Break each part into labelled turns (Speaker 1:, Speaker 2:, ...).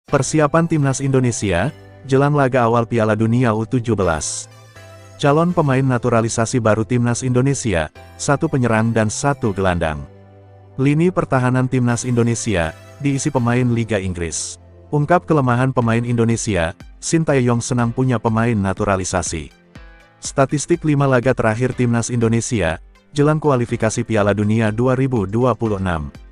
Speaker 1: Persiapan Timnas Indonesia, jelang laga awal Piala Dunia U17. Calon pemain naturalisasi baru Timnas Indonesia, 1 penyerang dan 1 gelandang. Lini pertahanan Timnas Indonesia, diisi pemain Liga Inggris. Ungkap kelemahan pemain Indonesia, Sintayong senang punya pemain naturalisasi. Statistik 5 laga terakhir Timnas Indonesia, jelang kualifikasi Piala Dunia 2026.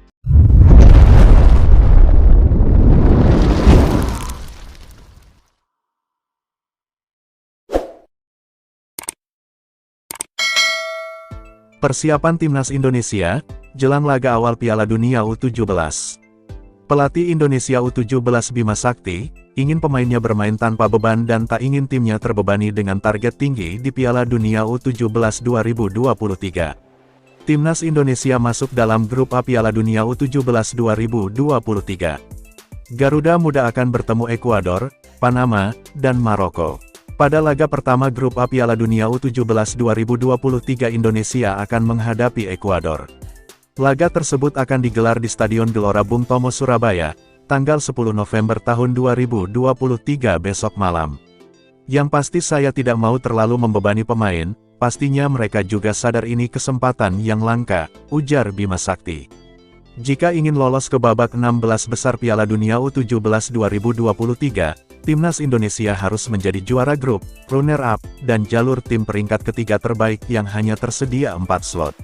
Speaker 1: Persiapan Timnas Indonesia, jelang laga awal Piala Dunia U17. Pelatih Indonesia U17 Bima Sakti, ingin pemainnya bermain tanpa beban dan tak ingin timnya terbebani dengan target tinggi di Piala Dunia U17 2023. Timnas Indonesia masuk dalam grup A Piala Dunia U17 2023. Garuda Muda akan bertemu Ekuador, Panama, dan Maroko. Pada laga pertama grup A Piala Dunia U17 2023 Indonesia akan menghadapi Ekuador. Laga tersebut akan digelar di Stadion Gelora Bung Tomo Surabaya, tanggal 10 November tahun 2023 besok malam. Yang pasti saya tidak mau terlalu membebani pemain, pastinya mereka juga sadar ini kesempatan yang langka, ujar Bima Sakti. Jika ingin lolos ke babak 16 besar Piala Dunia U17 2023, Timnas Indonesia harus menjadi juara grup, runner-up, dan jalur tim peringkat ketiga terbaik yang hanya tersedia 4 slot.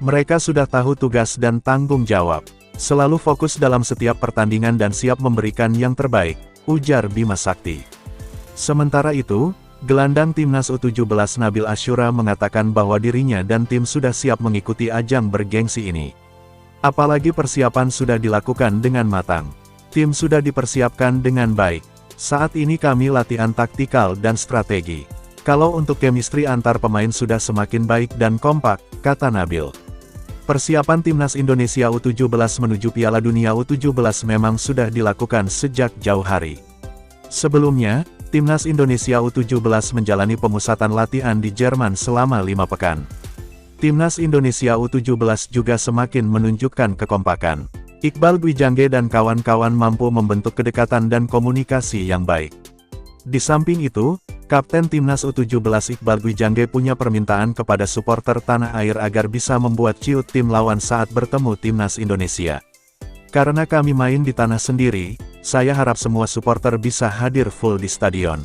Speaker 1: Mereka sudah tahu tugas dan tanggung jawab, selalu fokus dalam setiap pertandingan dan siap memberikan yang terbaik, ujar Bima Sakti. Sementara itu, gelandang Timnas U17 Nabil Ashura mengatakan bahwa dirinya dan tim sudah siap mengikuti ajang bergengsi ini. Apalagi persiapan sudah dilakukan dengan matang. Tim sudah dipersiapkan dengan baik. Saat ini kami latihan taktikal dan strategi. Kalau untuk chemistry antar pemain sudah semakin baik dan kompak, kata Nabil. Persiapan Timnas Indonesia U17 menuju Piala Dunia U17 memang sudah dilakukan sejak jauh hari. Sebelumnya, Timnas Indonesia U17 menjalani pemusatan latihan di Jerman selama 5 pekan. Timnas Indonesia U17 juga semakin menunjukkan kekompakan. Iqbal Gwijangge dan kawan-kawan mampu membentuk kedekatan dan komunikasi yang baik. Di samping itu, Kapten Timnas U17 Iqbal Gwijangge punya permintaan kepada supporter tanah air agar bisa membuat ciut tim lawan saat bertemu Timnas Indonesia. Karena kami main di tanah sendiri, saya harap semua supporter bisa hadir full di stadion.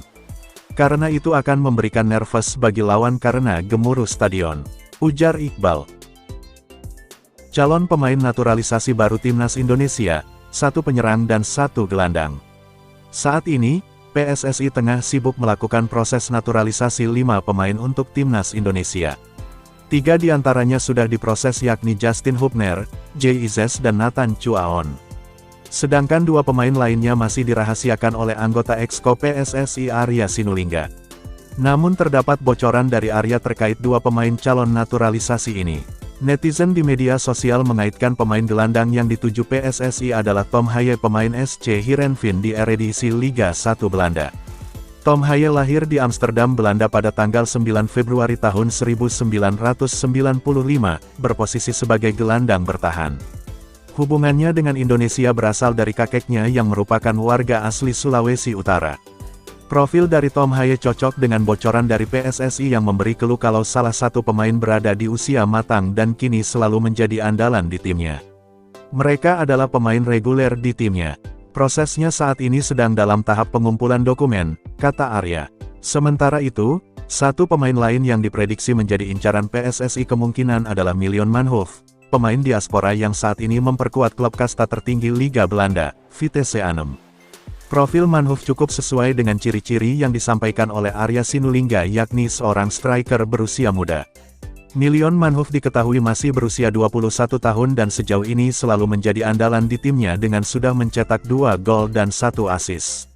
Speaker 1: Karena itu akan memberikan nervous bagi lawan karena gemuruh stadion, ujar Iqbal. Calon pemain naturalisasi baru Timnas Indonesia, 1 penyerang dan 1 gelandang. Saat ini, PSSI tengah sibuk melakukan proses naturalisasi 5 pemain untuk Timnas Indonesia. 3 diantaranya sudah diproses yakni Justin Hubner, Jay Izes dan Nathan Chuaon. Sedangkan 2 pemain lainnya masih dirahasiakan oleh anggota Exco PSSI Arya Sinulinga. Namun terdapat bocoran dari Arya terkait 2 pemain calon naturalisasi ini. Netizen di media sosial mengaitkan pemain gelandang yang dituju PSSI adalah Tom Haye pemain SC Heerenveen di Eredivisie Liga 1 Belanda. Tom Haye lahir di Amsterdam, Belanda pada tanggal 9 Februari tahun 1995, berposisi sebagai gelandang bertahan. Hubungannya dengan Indonesia berasal dari kakeknya yang merupakan warga asli Sulawesi Utara. Profil dari Tom Haye cocok dengan bocoran dari PSSI yang memberi clue kalau salah satu pemain berada di usia matang dan kini selalu menjadi andalan di timnya. Mereka adalah pemain reguler di timnya. Prosesnya saat ini sedang dalam tahap pengumpulan dokumen, kata Arya. Sementara itu, 1 pemain lain yang diprediksi menjadi incaran PSSI kemungkinan adalah Milan Manhoef, pemain diaspora yang saat ini memperkuat klub kasta tertinggi Liga Belanda, Vitesse Arnhem. Profil Manhoef cukup sesuai dengan ciri-ciri yang disampaikan oleh Arya Sinulinga yakni seorang striker berusia muda. Milan Manhoef diketahui masih berusia 21 tahun dan sejauh ini selalu menjadi andalan di timnya dengan sudah mencetak 2 gol dan 1 assist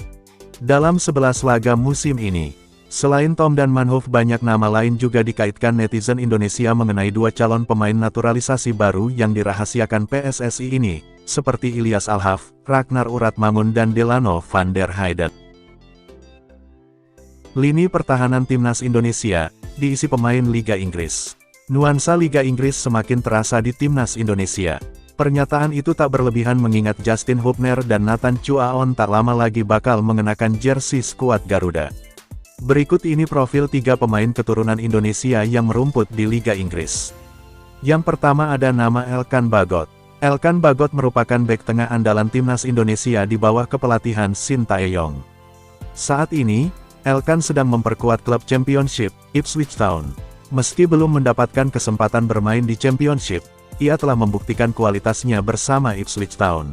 Speaker 1: dalam 11 laga musim ini. Selain Tom dan Manhoef, banyak nama lain juga dikaitkan netizen Indonesia mengenai 2 calon pemain naturalisasi baru yang dirahasiakan PSSI ini, seperti Ilyas Alhaf, Ragnar Uratmangun dan Delano van der Heijden. Lini pertahanan Timnas Indonesia, diisi pemain Liga Inggris. Nuansa Liga Inggris semakin terasa di Timnas Indonesia. Pernyataan itu tak berlebihan mengingat Justin Hubner dan Nathan Chuaon tak lama lagi bakal mengenakan jersey skuad Garuda. Berikut ini profil 3 pemain keturunan Indonesia yang merumput di Liga Inggris. Yang pertama ada nama Elkan Bagot. Elkan Bagot merupakan bek tengah andalan timnas Indonesia di bawah kepelatihan Shin Tae-yong. Saat ini, Elkan sedang memperkuat klub Championship, Ipswich Town. Meski belum mendapatkan kesempatan bermain di Championship, ia telah membuktikan kualitasnya bersama Ipswich Town.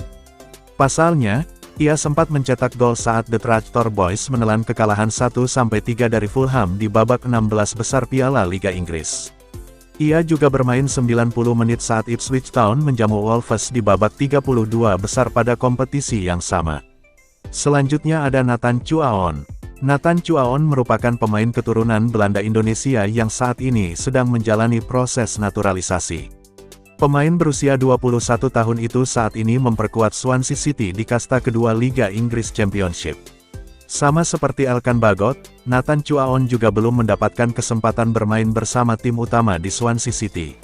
Speaker 1: Pasalnya, ia sempat mencetak gol saat The Tractor Boys menelan kekalahan 1-3 dari Fulham di babak 16 besar Piala Liga Inggris. Ia juga bermain 90 menit saat Ipswich Town menjamu Wolves di babak 32 besar pada kompetisi yang sama. Selanjutnya ada Nathan Chuaon. Nathan Chuaon merupakan pemain keturunan Belanda Indonesia yang saat ini sedang menjalani proses naturalisasi. Pemain berusia 21 tahun itu saat ini memperkuat Swansea City di kasta kedua Liga Inggris Championship. Sama seperti Elkan Bagot, Nathan Chuaon juga belum mendapatkan kesempatan bermain bersama tim utama di Swansea City.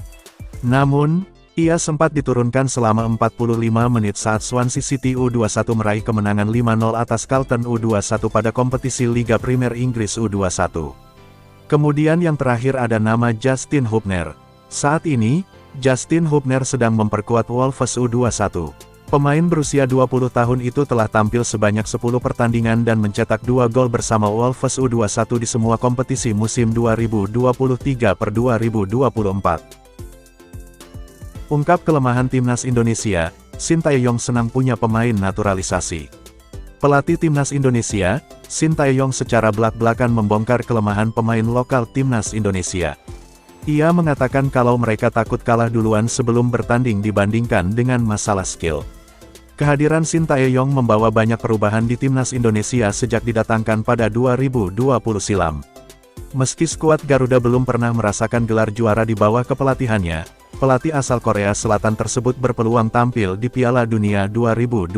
Speaker 1: Namun, ia sempat diturunkan selama 45 menit saat Swansea City U21 meraih kemenangan 5-0 atas Charlton U21 pada kompetisi Liga Premier Inggris U21. Kemudian yang terakhir ada nama Justin Hubner. Saat ini, Justin Hubner sedang memperkuat Wolves U21. Pemain berusia 20 tahun itu telah tampil sebanyak 10 pertandingan dan mencetak 2 gol bersama Wolves U21 di semua kompetisi musim 2023-2024. Ungkap kelemahan timnas Indonesia, Shin Tae-yong senang punya pemain naturalisasi. Pelatih timnas Indonesia, Shin Tae-yong secara belak-belakan membongkar kelemahan pemain lokal timnas Indonesia. Ia mengatakan kalau mereka takut kalah duluan sebelum bertanding dibandingkan dengan masalah skill. Kehadiran Shin Tae-yong membawa banyak perubahan di timnas Indonesia sejak didatangkan pada 2020 silam. Meski skuad Garuda belum pernah merasakan gelar juara di bawah kepelatihannya, pelatih asal Korea Selatan tersebut berpeluang tampil di Piala Dunia 2026.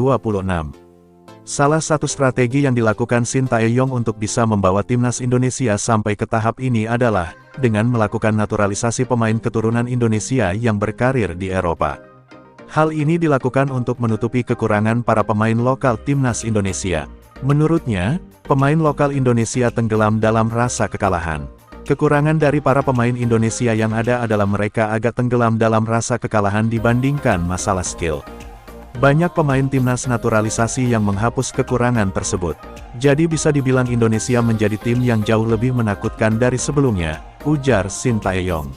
Speaker 1: Salah satu strategi yang dilakukan Shin Tae-yong untuk bisa membawa timnas Indonesia sampai ke tahap ini adalah dengan melakukan naturalisasi pemain keturunan Indonesia yang berkarir di Eropa. Hal ini dilakukan untuk menutupi kekurangan para pemain lokal timnas Indonesia. Menurutnya, pemain lokal Indonesia tenggelam dalam rasa kekalahan. Kekurangan dari para pemain Indonesia yang ada adalah mereka agak tenggelam dalam rasa kekalahan dibandingkan masalah skill. Banyak pemain timnas naturalisasi yang menghapus kekurangan tersebut. Jadi bisa dibilang Indonesia menjadi tim yang jauh lebih menakutkan dari sebelumnya, ujar Shin Tae-yong.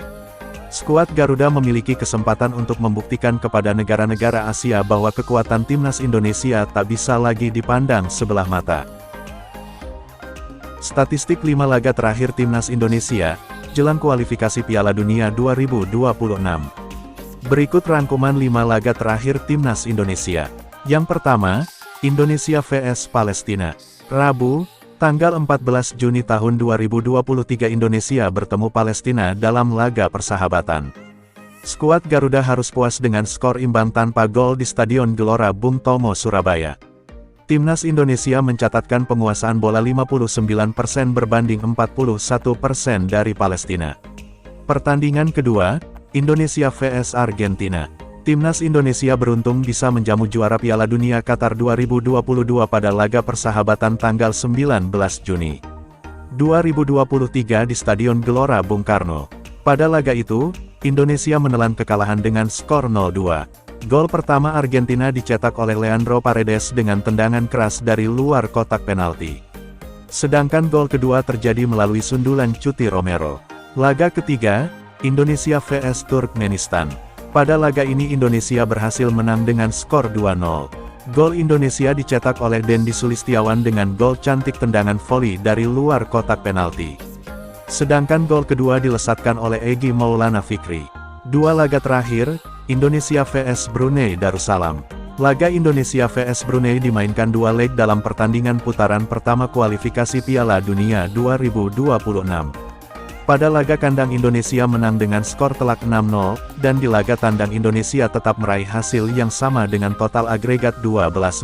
Speaker 1: Skuad Garuda memiliki kesempatan untuk membuktikan kepada negara-negara Asia bahwa kekuatan timnas Indonesia tak bisa lagi dipandang sebelah mata. Statistik 5 laga terakhir timnas Indonesia, jelang kualifikasi Piala Dunia 2026. Berikut rangkuman 5 laga terakhir timnas Indonesia. Yang pertama, Indonesia vs Palestina. Rabu, tanggal 14 Juni tahun 2023 Indonesia bertemu Palestina dalam laga persahabatan. Skuad Garuda harus puas dengan skor imbang tanpa gol di Stadion Gelora Bung Tomo, Surabaya. Timnas Indonesia mencatatkan penguasaan bola 59% berbanding 41% dari Palestina. Pertandingan kedua, Indonesia vs Argentina. Timnas Indonesia beruntung bisa menjamu juara Piala Dunia Qatar 2022 pada laga persahabatan tanggal 19 Juni 2023 di Stadion Gelora Bung Karno. Pada laga itu, Indonesia menelan kekalahan dengan skor 0-2. Gol pertama Argentina dicetak oleh Leandro Paredes dengan tendangan keras dari luar kotak penalti. Sedangkan gol kedua terjadi melalui sundulan Cuti Romero. Laga ketiga, Indonesia vs Turkmenistan. Pada laga ini Indonesia berhasil menang dengan skor 2-0. Gol Indonesia dicetak oleh Dendi Sulistiawan dengan gol cantik tendangan voli dari luar kotak penalti. Sedangkan gol kedua dilesatkan oleh Egy Maulana Fikri. Dua laga terakhir, Indonesia vs Brunei Darussalam. Laga Indonesia vs Brunei dimainkan 2 leg dalam pertandingan putaran pertama kualifikasi Piala Dunia 2026. Pada laga kandang Indonesia menang dengan skor telak 6-0, dan di laga tandang Indonesia tetap meraih hasil yang sama dengan total agregat 12-0.